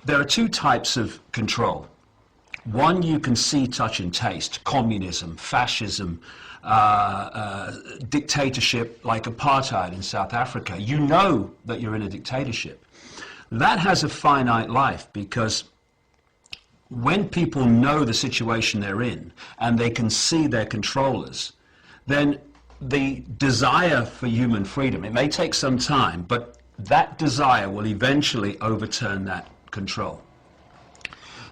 there are two types of control. One you can see, touch, and taste: communism, fascism, dictatorship like apartheid in South Africa. You know that you're in a dictatorship. That has a finite life, because when people know the situation they're in and they can see their controllers, then the desire for human freedom, it may take some time, but that desire will eventually overturn that control.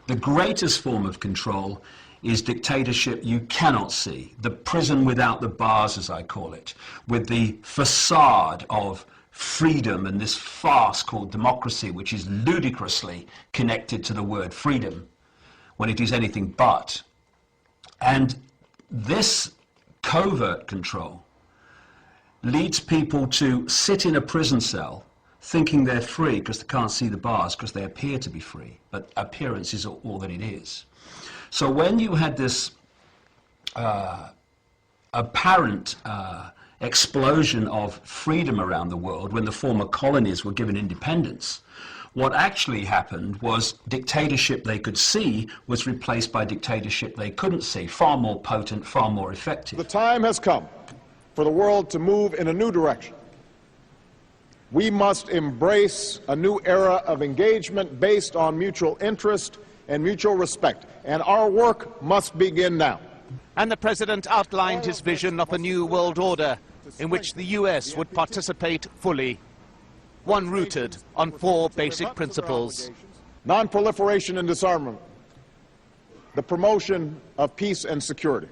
The greatest form of control is dictatorship you cannot see, the prison without the bars, as I call it, with the facade of freedom and this farce called democracy, which is ludicrously connected to the word freedom when it is anything but. And this covert control leads people to sit in a prison cell thinking they're free because they can't see the bars, because they appear to be free, but appearance is all that it is. So when you had this apparent explosion of freedom around the world, when the former colonies were given independence, what actually happened was dictatorship they could see was replaced by dictatorship they couldn't see, far more potent, far more effective. The time has come for the world to move in a new direction. We must embrace a new era of engagement based on mutual interest and mutual respect, and our work must begin now. And the President outlined his vision of a new world order in which the US would participate fully, one rooted on 4 basic principles: non-proliferation and disarmament, the promotion of peace and security,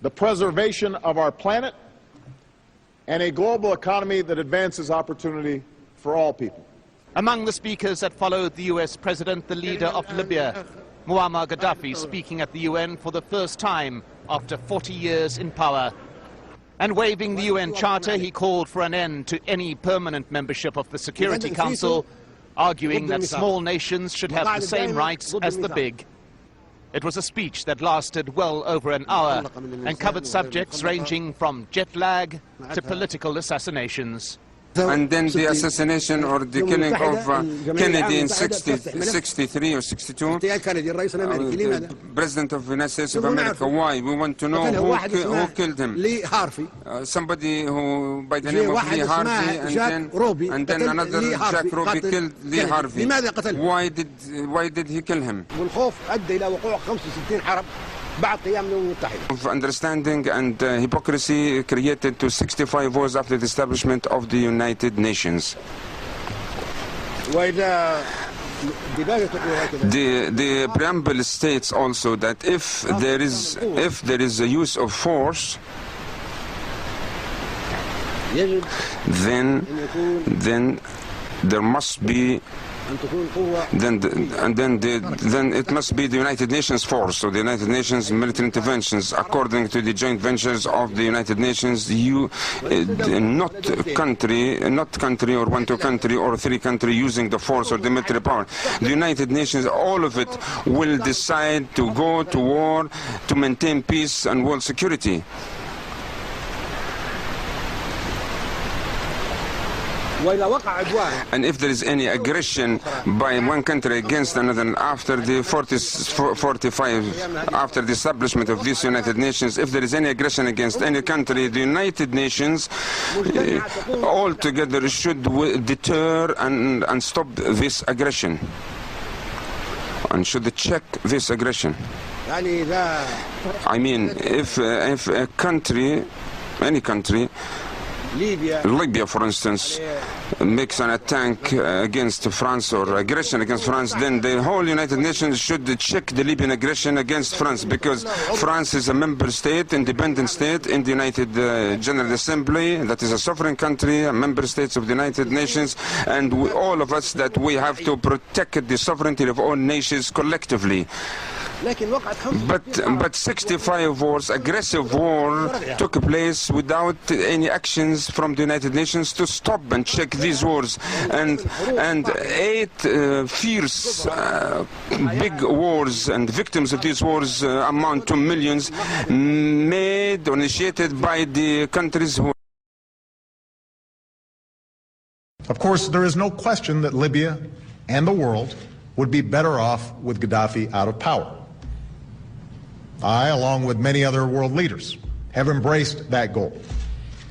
the preservation of our planet, and a global economy that advances opportunity for all people. Among the speakers that followed the US President, the leader of Libya, Muammar Gaddafi, speaking at the UN for the first time after 40 years in power. And waiving the UN Charter, he called for an end to any permanent membership of the Security Council, arguing that small nations should have the same rights as the big. It was a speech that lasted well over an hour and covered subjects ranging from jet lag to political assassanations. And then the assassination or the killing of Kennedy in 63 or 62, the President of the United States of America. Why? We want to know who killed him. Somebody who, by the name of Lee Harvey, and then another Jack Ruby killed Lee Harvey. Why did he kill him? Of understanding and hypocrisy created to 65 wars after the establishment of the United Nations. The preamble states also that if there is a use of force, then there must be then it must be the United Nations force, or the United Nations military interventions, according to the joint ventures of the United Nations. Not country or 1-2 country or 3 country using the force or the military power. The United Nations, all of it, will decide to go to war to maintain peace and world security. And if there is any aggression by one country against another after the 45, after the establishment of this United Nations, if there is any aggression against any country, the United Nations altogether should deter and stop this aggression, and should check this aggression. I mean, if a country, any country, Libya, for instance, makes an attack against France or aggression against France, then the whole United Nations should check the Libyan aggression against France, because France is a member state, independent state in the United General Assembly, that is a sovereign country, a member state of the United Nations, and all of us that we have to protect the sovereignty of all nations collectively. But 65 wars, aggressive war, took place without any actions from the United Nations to stop and check these wars. And 8 fierce, big wars, and victims of these wars amount to millions, made or initiated by the countries who... Of course, there is no question that Libya and the world would be better off with Gaddafi out of power. I, along with many other world leaders, have embraced that goal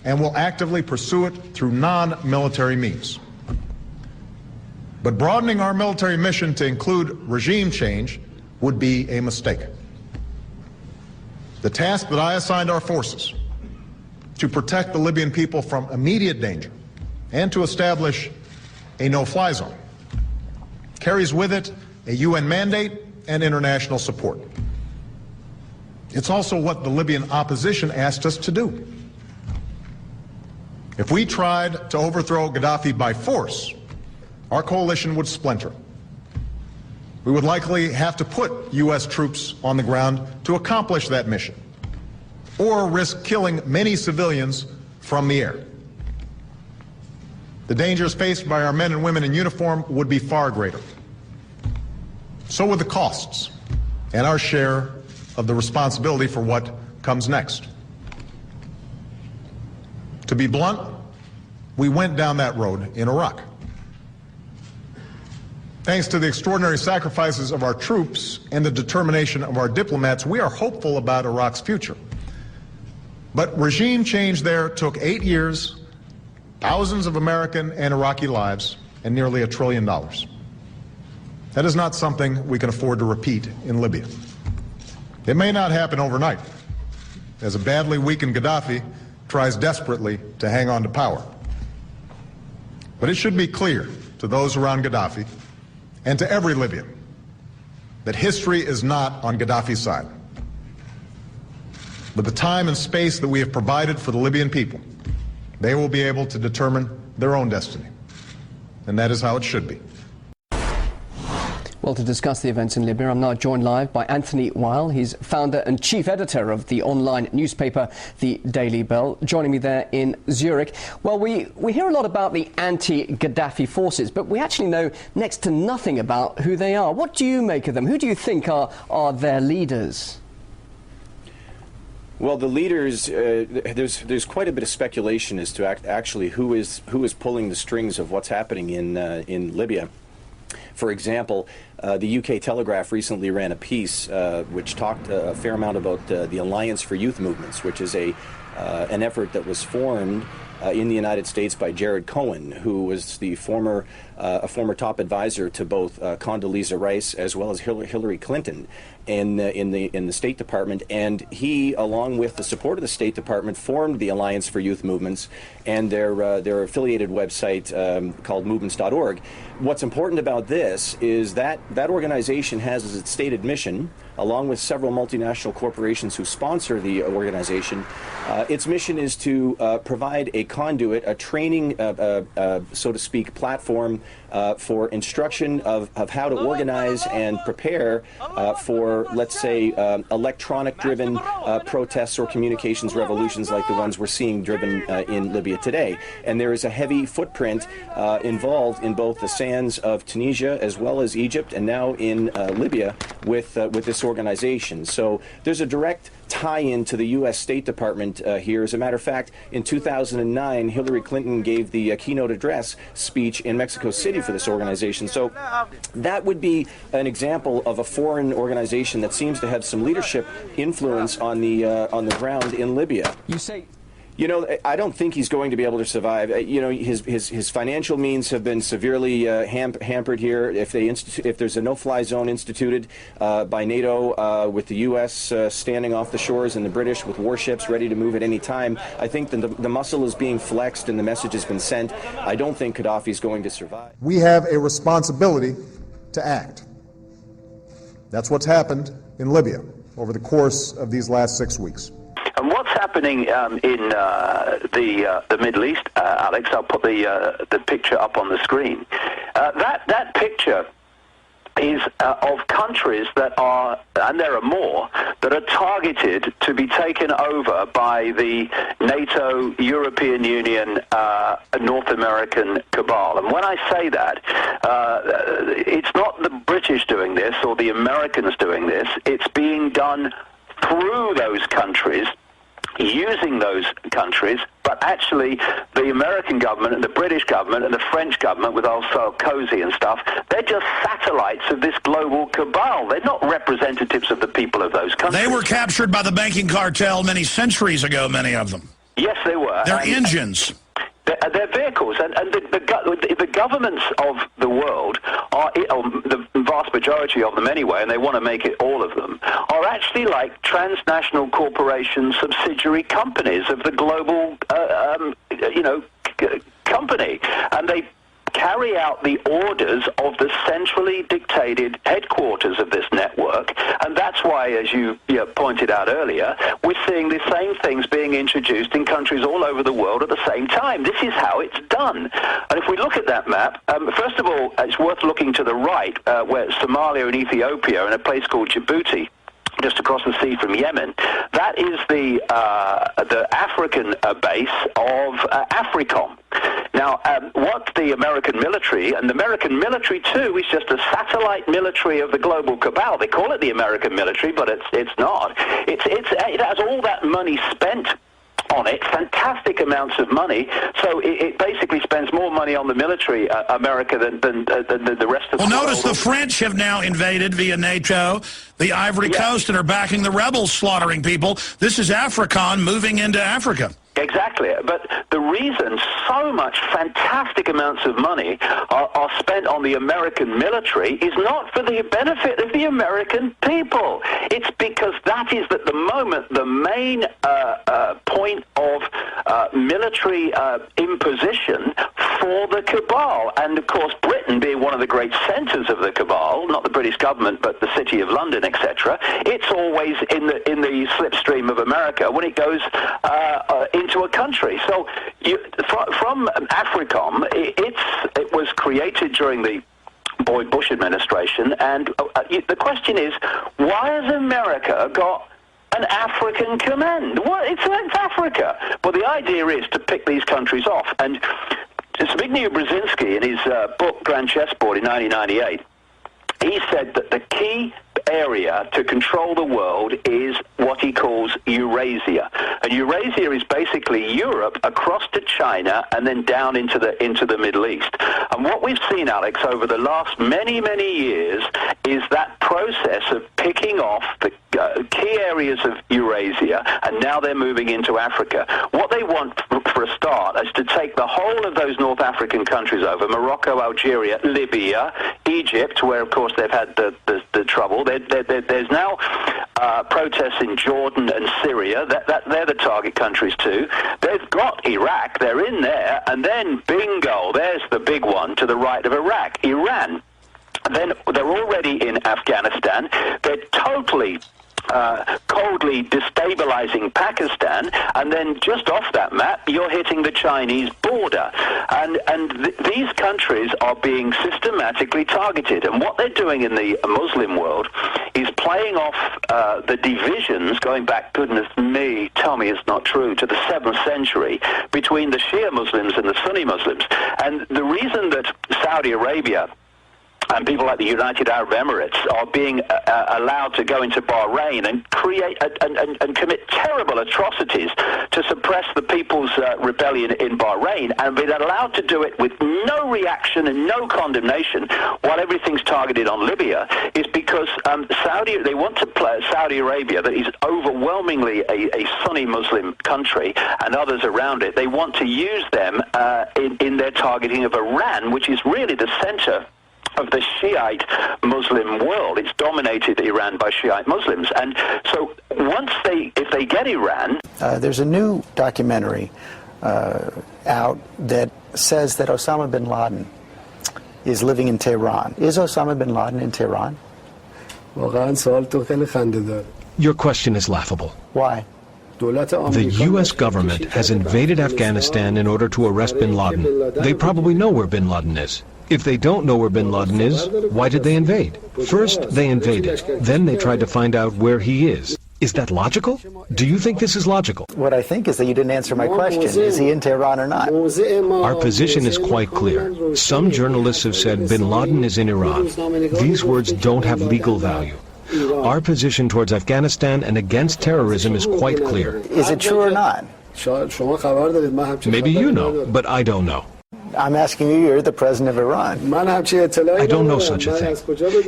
and will actively pursue it through non-military means. But broadening our military mission to include regime change would be a mistake. The task that I assigned our forces to protect the Libyan people from immediate danger and to establish a no-fly zone carries with it a UN mandate and international support. It's also what the Libyan opposition asked us to do. If we tried to overthrow Gaddafi by force, our coalition would splinter. We would likely have to put U.S. troops on the ground to accomplish that mission, or risk killing many civilians from the air. The dangers faced by our men and women in uniform would be far greater. So would the costs and our share of the responsibility for what comes next. To be blunt, we went down that road in Iraq. Thanks to the extraordinary sacrifices of our troops and the determination of our diplomats, we are hopeful about Iraq's future. But regime change there took 8 years, thousands of American and Iraqi lives, and nearly $1 trillion. That is not something we can afford to repeat in Libya. It may not happen overnight, as a badly weakened Gaddafi tries desperately to hang on to power. But it should be clear to those around Gaddafi and to every Libyan that history is not on Gaddafi's side. With the time and space that we have provided for the Libyan people, they will be able to determine their own destiny. And that is how it should be. Well, to discuss the events in Libya, I'm now joined live by Anthony Weil. He's founder and chief editor of the online newspaper, The Daily Bell, joining me there in Zurich. Well, we hear a lot about the anti-Gaddafi forces, but we actually know next to nothing about who they are. What do you make of them? Who do you think are their leaders? Well, the leaders, there's quite a bit of speculation as to actually who is pulling the strings of what's happening in Libya. For example, the UK Telegraph recently ran a piece which talked a fair amount about the Alliance for Youth Movements, which is an effort that was formed in the United States by Jared Cohen, who was the former top advisor to both Condoleezza Rice as well as Hillary Clinton in the State Department, and he, along with the support of the State Department, formed the Alliance for Youth Movements and their affiliated website called movements.org. What's important about this is that that organization has as its stated mission, along with several multinational corporations who sponsor the organization, its mission is to provide a conduit, a training, so to speak, platform for instruction of how to organize and prepare for, let's say, electronic-driven protests or communications revolutions like the ones we're seeing driven in Libya today. And there is a heavy footprint involved in both the sands of Tunisia as well as Egypt and now in Libya with this organization. So there's a direct tie-in to the U.S. State Department here. As a matter of fact, in 2009, Hillary Clinton gave the keynote address speech in Mexico City for this organization. So that would be an example of a foreign organization that seems to have some leadership influence on the ground in Libya. You say... You know, I don't think he's going to be able to survive. You know, his financial means have been severely hampered here. If there's a no-fly zone instituted by NATO with the U.S. Standing off the shores and the British with warships ready to move at any time, I think the muscle is being flexed and the message has been sent. I don't think Gaddafi's going to survive. We have a responsibility to act. That's what's happened in Libya over the course of these last 6 weeks. And what's happening in the Middle East, Alex? I'll put the picture up on the screen. That picture is of countries that are, and there are more, that are targeted to be taken over by the NATO, European Union, North American cabal. And when I say that, it's not the British doing this or the Americans doing this. It's being done through those countries using those countries, but actually the American government and the British government and the French government with also Sarkozy and stuff, they're just satellites of this global cabal. They're not representatives of the people of those countries. They were captured by the banking cartel many centuries ago, many of them. Yes, they were. They're engines. They're vehicles, and the governments of the world are, the vast majority of them anyway, and they want to make it all of them, are actually like transnational corporations, subsidiary companies of the global, company, and they carry out the orders of the centrally dictated headquarters of this network, and that's why, as you pointed out earlier, we're seeing the same things being introduced in countries all over the world at the same time. This is how it's done. And if we look at that map, first of all, it's worth looking to the right, where Somalia and Ethiopia and a place called Djibouti, just across the sea from Yemen. That is the African base of AFRICOM. Now, what the American military, and the American military too, is just a satellite military of the global cabal. They call it the American military, but it's not. It has all that money spent on it, fantastic amounts of money. So it basically spends more money on the military, America, than the rest of the world. Well, notice the French have now invaded via NATO the Ivory Coast and are backing the rebels slaughtering people. This is AFRICOM moving into Africa. Exactly, but the reason so much fantastic amounts of money are spent on the American military is not for the benefit of the American people. It's because that is at the moment the main point of military imposition for the cabal. And of course, Britain being one of the great centres of the cabal, not the British government, but the City of London, etc., it's always in the slipstream of America when it goes into a country. So from AFRICOM, it was created during the Boyd Bush administration, and the question is, why has America got an African command? Well, it's Africa. Well, the idea is to pick these countries off, and Zbigniew Brzezinski, in his book Grand Chessboard in 1998, he said that the key area to control the world is what he calls Eurasia. And Eurasia is basically Europe across to China and then down into the Middle East. And what we've seen, Alex, over the last many, many years is that process of picking off the key areas of Eurasia, and now they're moving into Africa. What they want, for a start, is to take the whole of those North African countries over, Morocco, Algeria, Libya, Egypt, where, of course, they've had the trouble. There's now protests in Jordan and Syria. They're the target countries too. They've got Iraq. They're in there. And then, bingo, there's the big one to the right of Iraq, Iran. Then they're already in Afghanistan. They're totally coldly destabilizing Pakistan, and then just off that map you're hitting the Chinese border, and these countries are being systematically targeted. And what they're doing in the Muslim world is playing off the divisions going back, goodness me, tell me it's not true, to the 7th century between the Shia Muslims and the Sunni Muslims. And the reason that Saudi Arabia and people like the United Arab Emirates are being allowed to go into Bahrain and create and commit terrible atrocities to suppress the people's rebellion in Bahrain, and been allowed to do it with no reaction and no condemnation while everything's targeted on Libya, is because they want to play Saudi Arabia, that is overwhelmingly a Sunni Muslim country, and others around it. They want to use them in their targeting of Iran, which is really the center of the Shiite Muslim world. It's dominated Iran by Shiite Muslims. And so if they get Iran... There's a new documentary out that says that Osama bin Laden is living in Tehran. Is Osama bin Laden in Tehran? Your question is laughable. Why? The U.S. government has invaded Afghanistan in order to arrest bin Laden. They probably know where bin Laden is. If they don't know where bin Laden is, why did they invade? First, they invaded. Then they tried to find out where he is. Is that logical? Do you think this is logical? What I think is that you didn't answer my question. Is he in Tehran or not? Our position is quite clear. Some journalists have said bin Laden is in Iran. These words don't have legal value. Our position towards Afghanistan and against terrorism is quite clear. Is it true or not? Maybe you know, but I don't know. I'm asking you, you're the president of Iran. I don't know such a thing.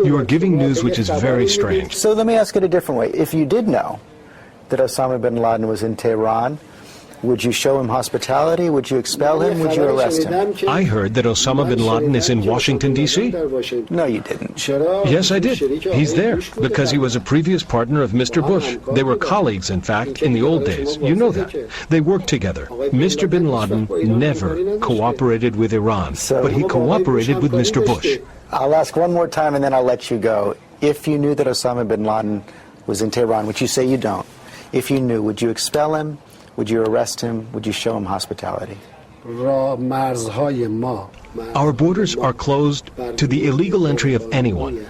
You are giving news which is very strange. So let me ask it a different way. If you did know that Osama bin Laden was in Tehran, would you show him hospitality? Would you expel him? Would you arrest him? I heard that Osama bin Laden is in Washington, D.C. No, you didn't. Yes, I did. He's there because he was a previous partner of Mr. Bush. They were colleagues, in fact, in the old days. You know that. They worked together. Mr. bin Laden never cooperated with Iran, but he cooperated with Mr. Bush. I'll ask one more time and then I'll let you go. If you knew that Osama bin Laden was in Tehran, which you say you don't, if you knew, would you expel him? Would you arrest him? Would you show him hospitality? Our borders are closed to the illegal entry of anyone.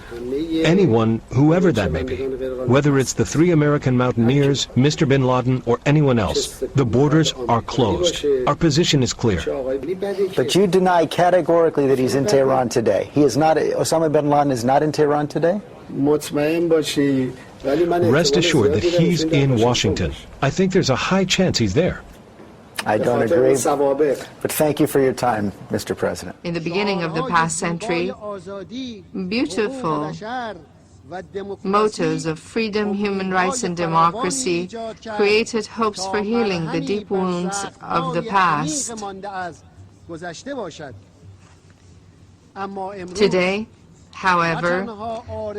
Anyone, whoever that may be. Whether it's the 3 American mountaineers, Mr. bin Laden, or anyone else, the borders are closed. Our position is clear. But you deny categorically that he's in Tehran today. He is not, Osama bin Laden is not in Tehran today? Rest assured that he's in Washington. I think there's a high chance he's there. I don't agree, but thank you for your time, Mr. President. In the beginning of the past century, beautiful mottos of freedom, human rights, and democracy created hopes for healing the deep wounds of the past. Today, however,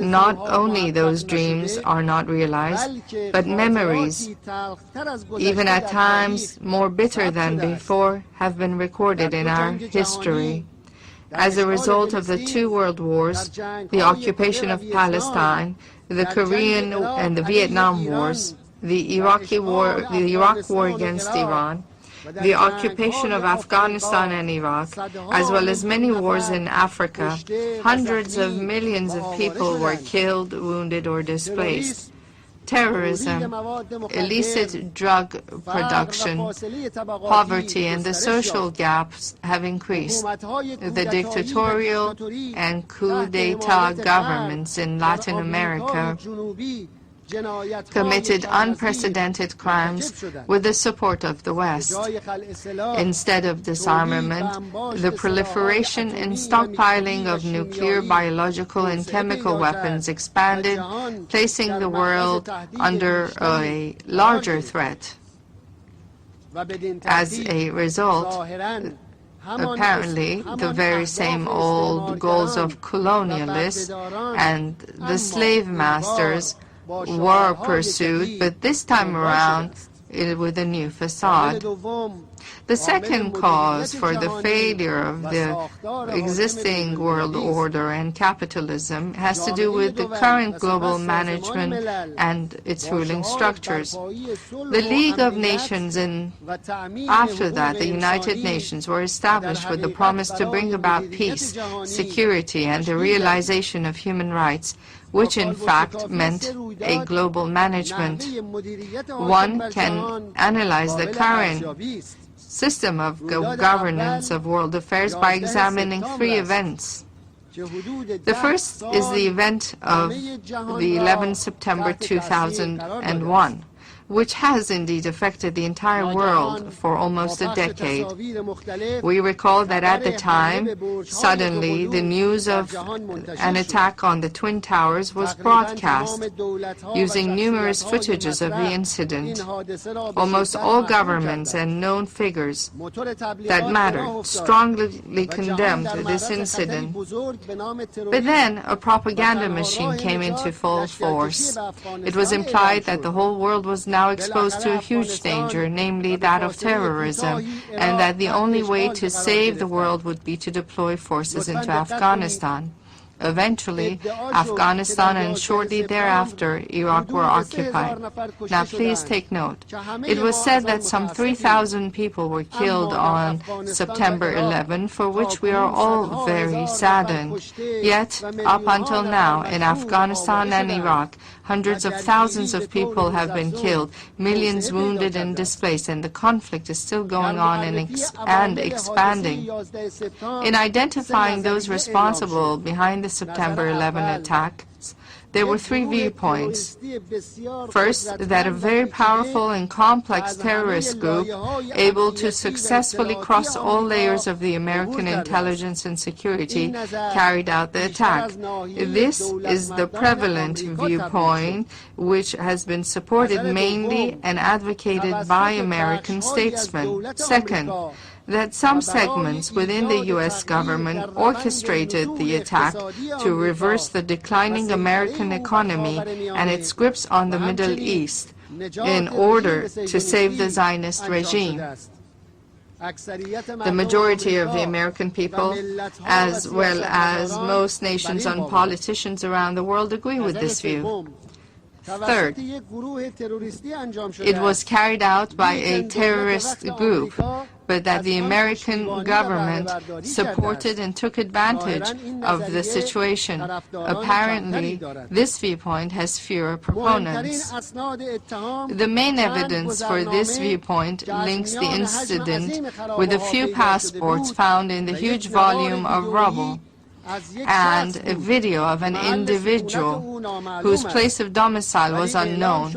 not only those dreams are not realized, but memories, even at times more bitter than before, have been recorded in our history. As a result of the 2 world wars, the occupation of Palestine, the Korean and the Vietnam wars, the Iraq war against Iran, the occupation of Afghanistan and Iraq, as well as many wars in Africa, hundreds of millions of people were killed, wounded, or displaced. Terrorism, illicit drug production, poverty, and the social gaps have increased. The dictatorial and coup d'etat governments in Latin America committed unprecedented crimes with the support of the West. Instead of disarmament, the proliferation and stockpiling of nuclear, biological, and chemical weapons expanded, placing the world under a larger threat. As a result, apparently, the very same old goals of colonialists and the slave masters were pursued, but this time around with a new facade. The second cause for the failure of the existing world order and capitalism has to do with the current global management and its ruling structures. The League of Nations and after that the United Nations were established with the promise to bring about peace, security, and the realization of human rights, which in fact meant a global management. One can analyze the current system of governance of world affairs by examining 3 events. The first is the event of the 11th September 2001, which has indeed affected the entire world for almost a decade. We recall that at the time, suddenly the news of an attack on the Twin Towers was broadcast, using numerous footages of the incident. Almost all governments and known figures that mattered strongly condemned this incident. But then a propaganda machine came into full force. It was implied that the whole world was now exposed to a huge danger, namely that of terrorism, and that the only way to save the world would be to deploy forces into Afghanistan. Eventually, Afghanistan and shortly thereafter, Iraq were occupied. Now please take note. It was said that some 3,000 people were killed on September 11, for which we are all very saddened. Yet, up until now, in Afghanistan and Iraq, hundreds of thousands of people have been killed, millions wounded and displaced, and the conflict is still going on and expanding. In identifying those responsible behind the September 11 attacks, There were three viewpoints. First, that a very powerful and complex terrorist group able to successfully cross all layers of the American intelligence and security carried out the attack. This is the prevalent viewpoint, which has been supported mainly and advocated by American statesmen. Second, that some segments within the U.S. government orchestrated the attack to reverse the declining American economy and its grips on the Middle East in order to save the Zionist regime. The majority of the American people, as well as most nations and politicians around the world, agree with this view. Third, it was carried out by a terrorist group, but that the American government supported and took advantage of the situation. Apparently, this viewpoint has fewer proponents. The main evidence for this viewpoint links the incident with a few passports found in the huge volume of rubble and a video of an individual whose place of domicile was unknown,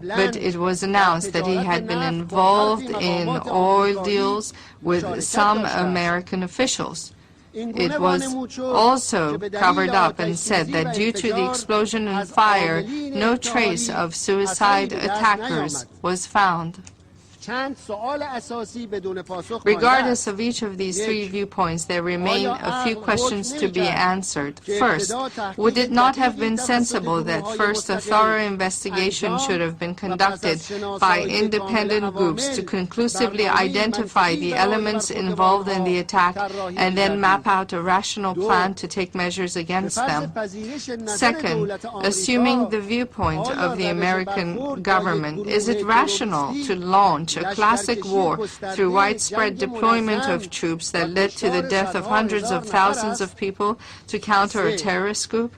but it was announced that he had been involved in oil deals with some American officials. It was also covered up and said that due to the explosion and fire, no trace of suicide attackers was found. Regardless of each of these three viewpoints, there remain a few questions to be answered. First, would it not have been sensible that first a thorough investigation should have been conducted by independent groups to conclusively identify the elements involved in the attack and then map out a rational plan to take measures against them? Second, assuming the viewpoint of the American government, is it rational to launch a classic war through widespread deployment of troops that led to the death of hundreds of thousands of people to counter a terrorist group?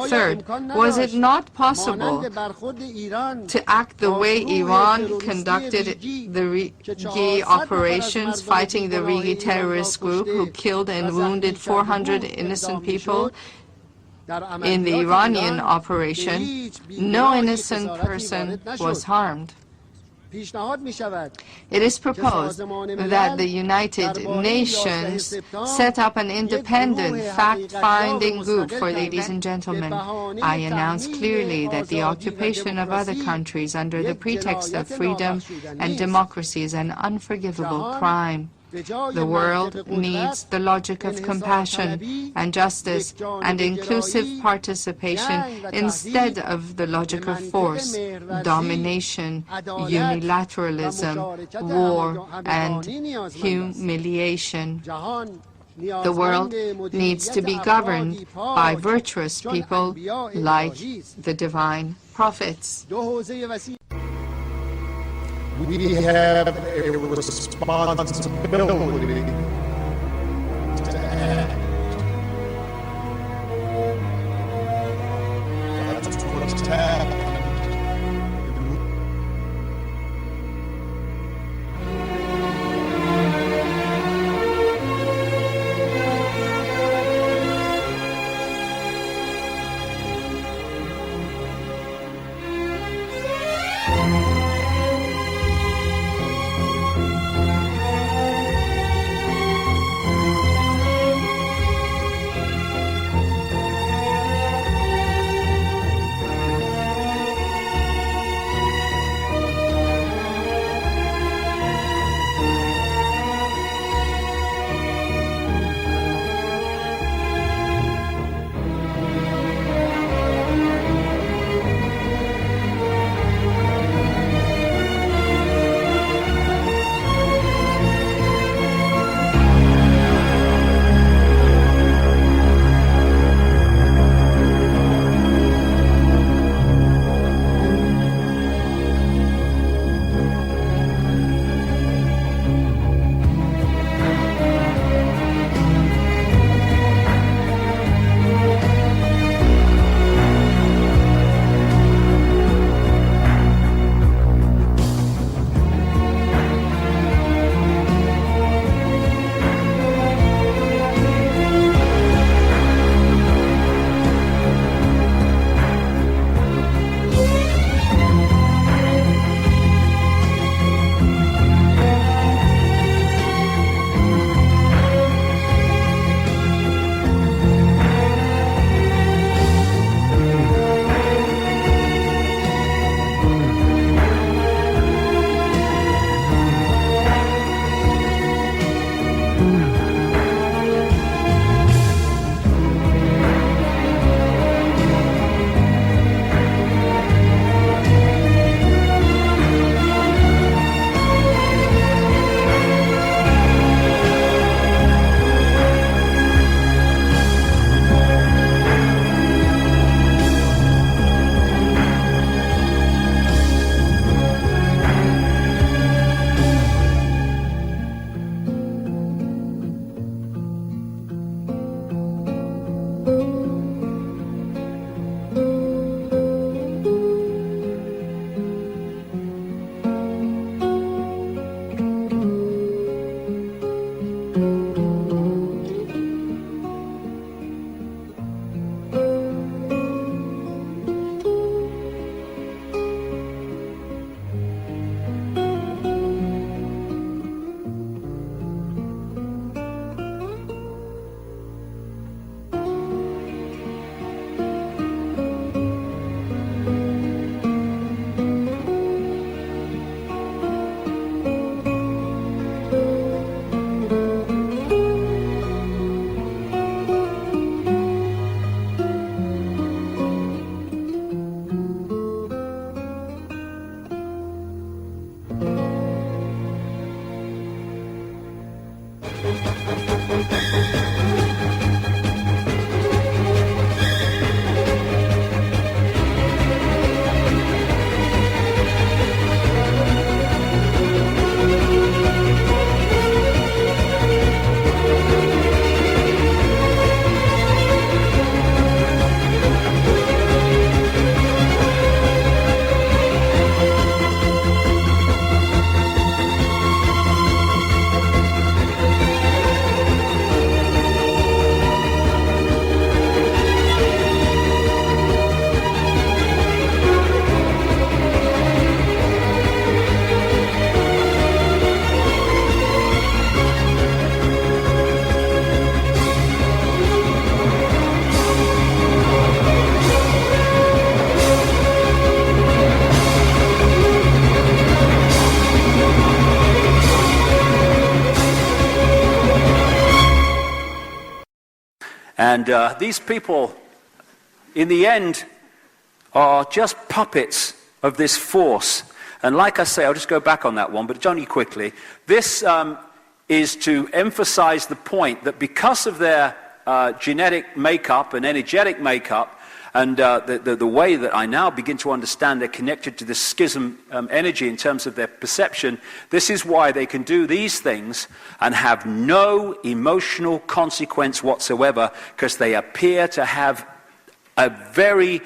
Third, was it not possible to act the way Iran conducted the Rigi operations, fighting the Rigi terrorist group who killed and wounded 400 innocent people? In the Iranian operation, no innocent person was harmed. It is proposed that the United Nations set up an independent fact-finding group for ladies and gentlemen. I announce clearly that the occupation of other countries under the pretext of freedom and democracy is an unforgivable crime. The world needs the logic of compassion and justice and inclusive participation instead of the logic of force, domination, unilateralism, war, and humiliation. The world needs to be governed by virtuous people like the divine prophets. We have a responsibility to act. That's what's happened. And these people, in the end, are just puppets of this force. And like I say, I'll just go back on that one, but only quickly. This is to emphasize the point that because of their genetic makeup and energetic makeup, and the way that I now begin to understand they're connected to this schism energy in terms of their perception, this is why they can do these things and have no emotional consequence whatsoever, because they appear to have a very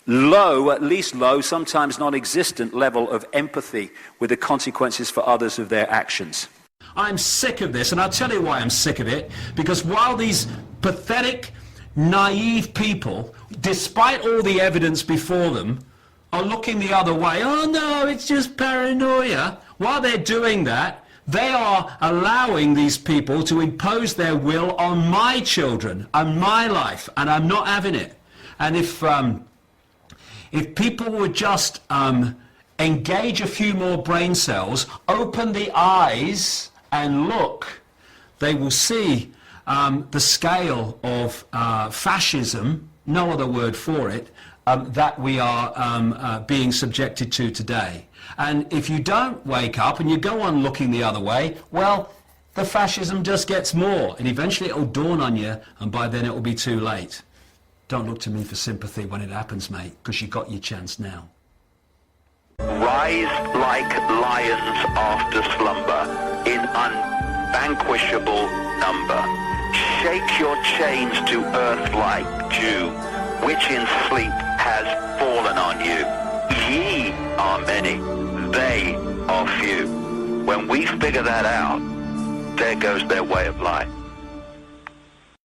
low, at least low, sometimes non-existent level of empathy with the consequences for others of their actions. I'm sick of this, and I'll tell you why I'm sick of it, because while these pathetic, naive people, despite all the evidence before them, are looking the other way, oh no, it's just paranoia, while they're doing that, they are allowing these people to impose their will on my children, on my life, and I'm not having it. And if people would just engage a few more brain cells, open the eyes and look, they will see the scale of fascism, no other word for it, that we are being subjected to today. And if you don't wake up and you go on looking the other way, well, the fascism just gets more, and eventually it will dawn on you, and by then it will be too late. Don't look to me for sympathy when it happens, mate, because you got your chance now. Rise like lions after slumber in unvanquishable number. Shake your chains to earth like dew, which in sleep has fallen on you. Ye are many, they are few. When we figure that out, there goes their way of life.